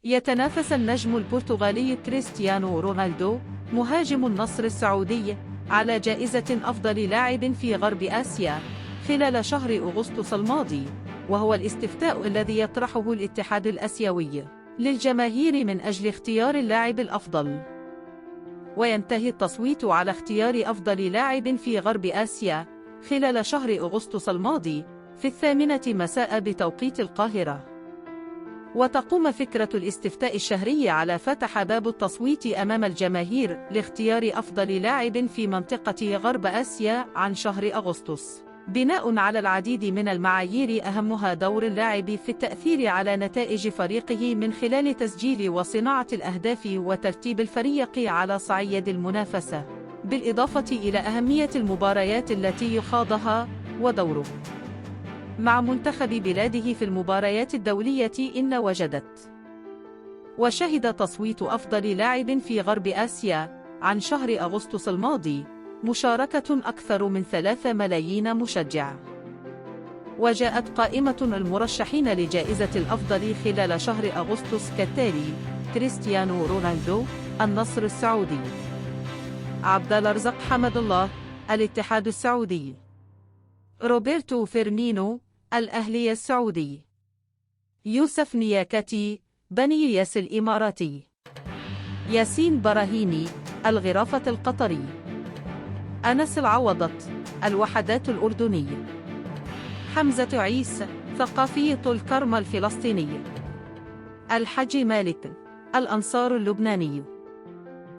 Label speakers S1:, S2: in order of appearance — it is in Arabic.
S1: يتنافس النجم البرتغالي كريستيانو رونالدو مهاجم النصر السعودي على جائزة أفضل لاعب في غرب آسيا خلال شهر أغسطس الماضي، وهو الاستفتاء الذي يطرحه الاتحاد الآسيوي للجماهير من أجل اختيار اللاعب الأفضل. وينتهي التصويت على اختيار أفضل لاعب في غرب آسيا خلال شهر أغسطس الماضي في 8 مساء بتوقيت القاهرة. وتقوم فكرة الاستفتاء الشهري على فتح باب التصويت أمام الجماهير لاختيار أفضل لاعب في منطقة غرب آسيا عن شهر أغسطس، بناء على العديد من المعايير أهمها دور اللاعب في التأثير على نتائج فريقه من خلال تسجيل وصناعة الأهداف وترتيب الفريق على صعيد المنافسة، بالإضافة إلى أهمية المباريات التي يخاضها ودوره مع منتخب بلاده في المباريات الدولية إن وجدت. وشهد تصويت أفضل لاعب في غرب آسيا عن شهر أغسطس الماضي مشاركة أكثر من 3 ملايين مشجع. وجاءت قائمة المرشحين لجائزة الأفضل خلال شهر أغسطس كالتالي: كريستيانو رونالدو، النصر السعودي; عبد الرزاق حمد الله، الاتحاد السعودي; روبرتو فيرمينو، الأهلي السعودي; يوسف نياكاتي، بني ياس الإماراتي; ياسين براهيمي، الغرافة القطري; أنس العوضة، الوحدات الأردني; حمزة عيسى، ثقافي طول كرم الفلسطيني; الحج مالك، الأنصار اللبناني.